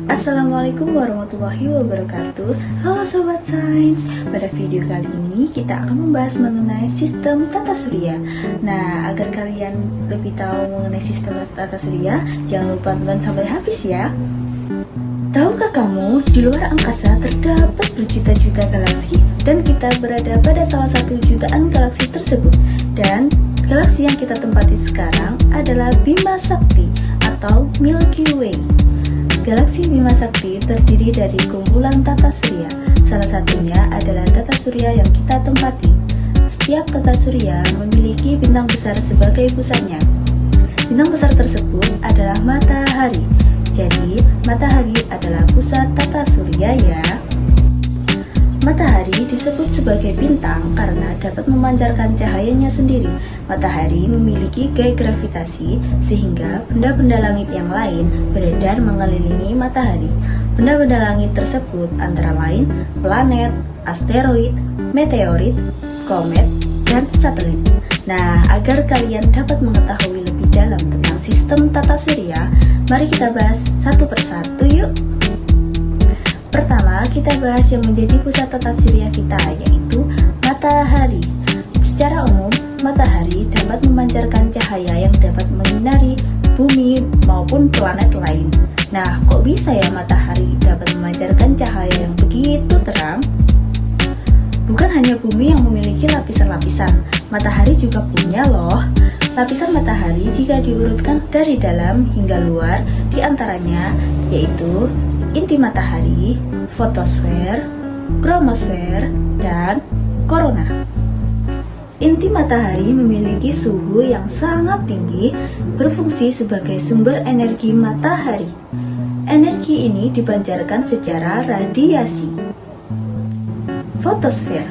Assalamualaikum warahmatullahi wabarakatuh. Halo Sobat Sains. Pada video kali ini kita akan membahas mengenai sistem tata surya. Nah, agar kalian lebih tahu mengenai sistem tata surya, jangan lupa tonton sampai habis ya. Tahukah kamu, di luar angkasa terdapat berjuta-juta galaksi dan kita berada pada salah satu jutaan galaksi tersebut. Dan galaksi yang kita tempati sekarang adalah Bima Sakti atau Milky Way. Galaksi Bima Sakti terdiri dari kumpulan tata surya. Salah satunya adalah tata surya yang kita tempati. Setiap tata surya memiliki bintang besar sebagai pusatnya. Bintang besar tersebut adalah matahari. Jadi, matahari adalah pusat tata surya ya. Matahari disebut sebagai bintang karena dapat memancarkan cahayanya sendiri. Matahari memiliki gaya gravitasi sehingga benda-benda langit yang lain beredar mengelilingi matahari. Benda-benda langit tersebut antara lain planet, asteroid, meteorit, komet, dan satelit. Nah, agar kalian dapat mengetahui lebih dalam tentang sistem tata surya, mari kita bahas satu persatu yuk. Pertama, kita bahas yang menjadi pusat tata surya kita, yaitu matahari. Secara umum, matahari dapat memancarkan cahaya yang dapat menyinari bumi maupun planet lain. Nah, kok bisa ya matahari dapat memancarkan cahaya yang begitu terang? Bukan hanya bumi yang memiliki lapisan-lapisan, matahari juga punya loh. Lapisan matahari jika diurutkan dari dalam hingga luar, diantaranya yaitu inti matahari, fotosfer, kromosfer, dan korona. Inti matahari memiliki suhu yang sangat tinggi, berfungsi sebagai sumber energi matahari. Energi ini dipancarkan secara radiasi. Fotosfer.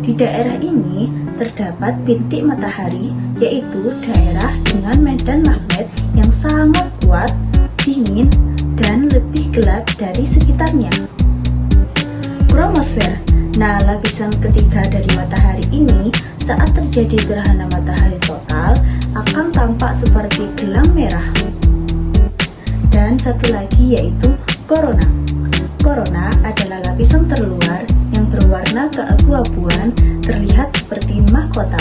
Di daerah ini terdapat bintik matahari, yaitu daerah dengan medan magnet yang sangat kuat, dingin, dan lebih gelap dari sekitarnya. Kromosfer. Nah, lapisan ketiga dari matahari ini saat terjadi gerhana matahari total akan tampak seperti gelang merah. Dan satu lagi yaitu korona. Korona adalah lapisan terluar yang berwarna keabu-abuan, terlihat seperti mahkota.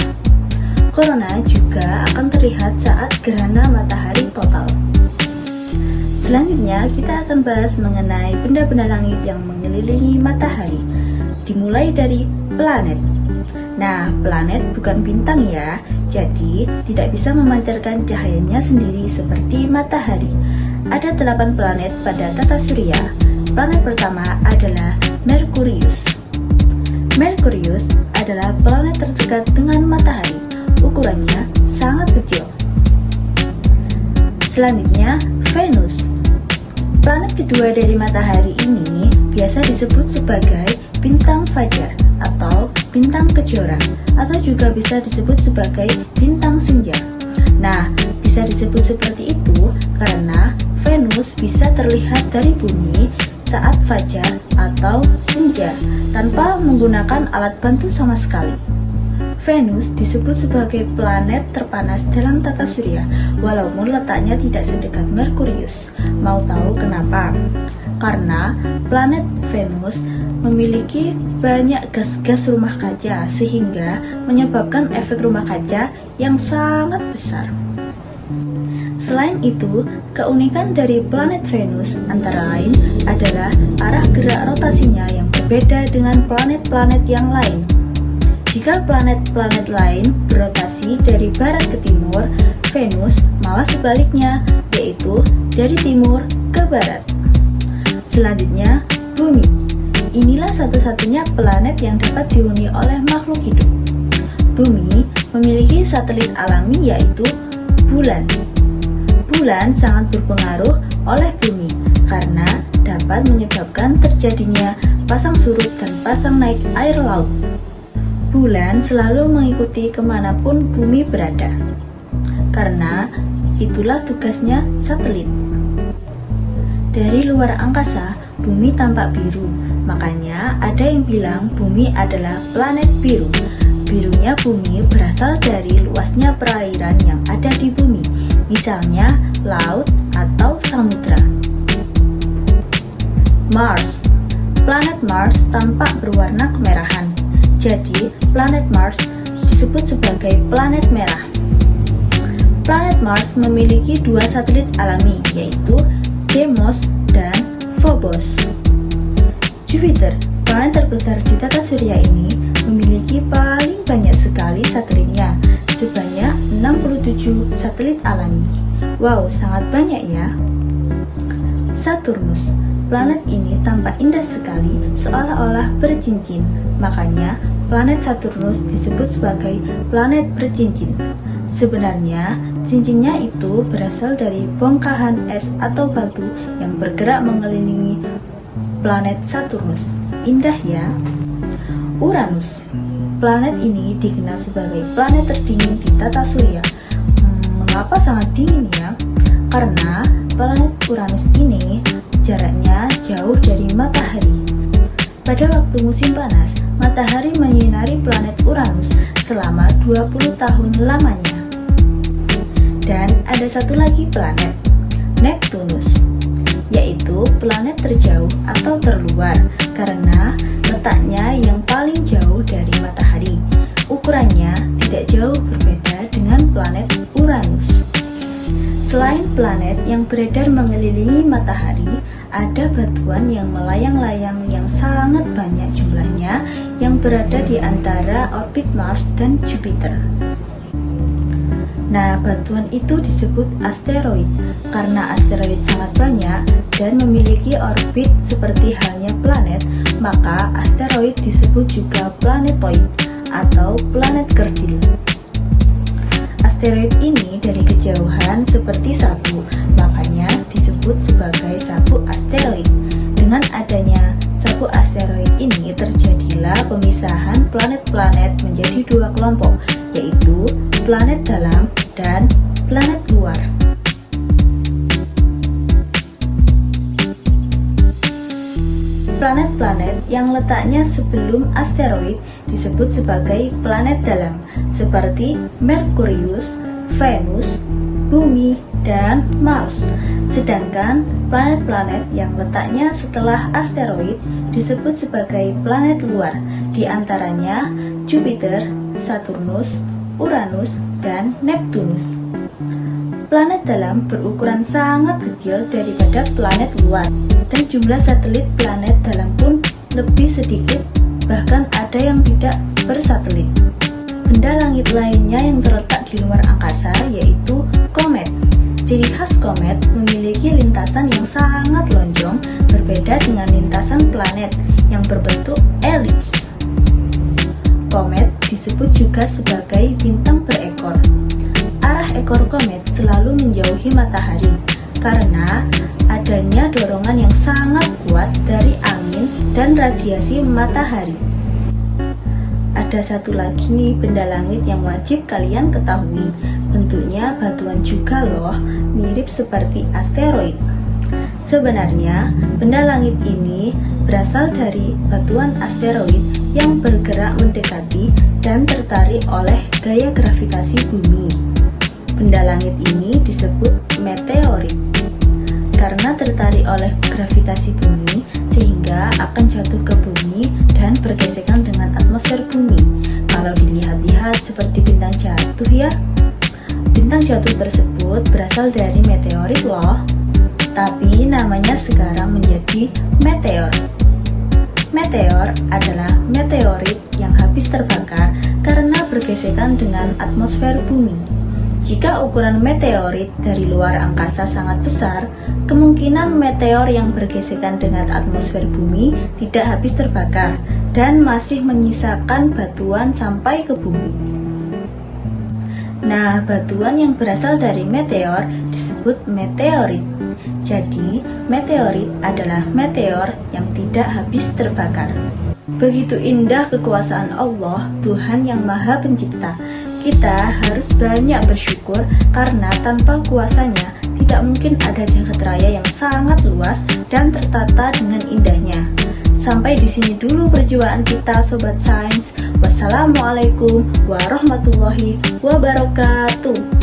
Korona juga akan terlihat saat gerhana matahari total. Selanjutnya, kita akan bahas mengenai benda-benda langit yang mengelilingi matahari. Dimulai dari planet. Nah, planet bukan bintang ya, jadi tidak bisa memancarkan cahayanya sendiri seperti matahari. Ada 8 planet pada tata surya. Planet pertama adalah Merkurius. Merkurius adalah planet terdekat dengan matahari. Ukurannya sangat kecil. Selanjutnya, Venus. Planet kedua dari matahari ini biasa disebut sebagai bintang fajar atau bintang kejora, atau juga bisa disebut sebagai bintang senja. Nah, bisa disebut seperti itu karena Venus bisa terlihat dari bumi saat fajar atau senja tanpa menggunakan alat bantu sama sekali. Venus disebut sebagai planet terpanas dalam tata surya, walaupun letaknya tidak sedekat Merkurius. Mau tahu kenapa? Karena planet Venus memiliki banyak gas-gas rumah kaca, sehingga menyebabkan efek rumah kaca yang sangat besar. Selain itu, keunikan dari planet Venus antara lain adalah arah gerak rotasinya yang berbeda dengan planet-planet yang lain. Jika planet-planet lain berotasi dari barat ke timur, Venus malah sebaliknya, yaitu dari timur ke barat. Selanjutnya, Bumi. Inilah satu-satunya planet yang dapat dihuni oleh makhluk hidup. Bumi memiliki satelit alami yaitu bulan. Bulan sangat berpengaruh oleh bumi karena dapat menyebabkan terjadinya pasang surut dan pasang naik air laut. Bulan selalu mengikuti kemanapun bumi berada, karena itulah tugasnya satelit. Dari luar angkasa, bumi tampak biru, makanya ada yang bilang bumi adalah planet biru. Birunya bumi berasal dari luasnya perairan yang ada di bumi, misalnya laut atau samudra. Mars. Planet Mars tampak berwarna kemerahan. Jadi, planet Mars disebut sebagai planet merah. Planet Mars memiliki dua satelit alami, yaitu Deimos dan Phobos. Jupiter, planet terbesar di tata surya ini, memiliki paling banyak sekali satelitnya, sebanyak 67 satelit alami. Wow, sangat banyak ya. Saturnus, planet ini tampak indah sekali, seolah-olah bercincin. Makanya, planet Saturnus disebut sebagai planet bercincin. Sebenarnya, cincinnya itu berasal dari bongkahan es atau batu yang bergerak mengelilingi planet Saturnus. Indah ya. Uranus, planet ini dikenal sebagai planet terdingin di tata surya. Mengapa sangat dingin ya? Karena planet Uranus ini jaraknya jauh dari matahari. Pada waktu musim panas, matahari menyinari planet Uranus selama 20 tahun lamanya. Dan ada satu lagi planet, Neptunus, yaitu planet terjauh atau terluar karena letaknya yang paling jauh dari matahari. Ukurannya tidak jauh berbeda dengan planet Uranus. Selain planet yang beredar mengelilingi matahari, ada batuan yang melayang-layang yang sangat banyak jumlahnya yang berada di antara orbit Mars dan Jupiter. Nah, batuan itu disebut asteroid karena asteroid sangat banyak dan memiliki orbit seperti halnya planet, maka asteroid disebut juga planetoid atau planet kerdil. Asteroid ini dari kejauhan seperti sapu, makanya disebut sebagai sapu asteroid. Dengan adanya sapu asteroid ini terjadilah pemisahan planet-planet menjadi dua kelompok, yaitu planet dalam dan planet luar. Planet-planet yang letaknya sebelum asteroid disebut sebagai planet dalam, seperti Merkurius, Venus, Bumi, dan Mars. Sedangkan planet-planet yang letaknya setelah asteroid disebut sebagai planet luar, di antaranya Jupiter, Saturnus, Uranus, dan Neptunus. Planet dalam berukuran sangat kecil daripada planet luar, dan jumlah satelit planet dalam pun lebih sedikit, bahkan ada yang tidak bersatelit. Benda langit lainnya yang terletak di luar angkasa yaitu komet. Ciri khas komet memiliki lintasan yang sangat lonjong, berbeda dengan lintasan planet yang berbentuk elips. Komet disebut juga sebagai bintang berekor. Arah ekor komet selalu menjauhi matahari karena adanya dorongan yang sangat kuat dari angin dan radiasi matahari. Ada satu lagi nih benda langit yang wajib kalian ketahui. Bentuknya batuan juga loh, mirip seperti asteroid. Sebenarnya, benda langit ini berasal dari batuan asteroid yang bergerak mendekati dan tertarik oleh gaya gravitasi bumi. Benda langit ini disebut meteorit karena tertarik oleh gravitasi bumi sehingga akan jatuh ke bumi dan bergesekan dengan atmosfer bumi. Kalau dilihat-lihat seperti bintang jatuh ya. Bintang jatuh tersebut berasal dari meteorit loh, tapi namanya sekarang menjadi meteor. Meteor adalah meteorit yang habis terbakar karena bergesekan dengan atmosfer bumi. Jika ukuran meteorit dari luar angkasa sangat besar, kemungkinan meteor yang bergesekan dengan atmosfer bumi tidak habis terbakar dan masih menyisakan batuan sampai ke bumi. Nah, batuan yang berasal dari meteor disebut meteorit. Jadi, meteorit adalah meteor yang tidak habis terbakar. Begitu indah kekuasaan Allah, Tuhan yang Maha Pencipta. Kita harus banyak bersyukur karena tanpa kuasanya tidak mungkin ada jagat raya yang sangat luas dan tertata dengan indahnya. Sampai di sini dulu perjumpaan kita Sobat Sains. Wassalamualaikum warahmatullahi wabarakatuh.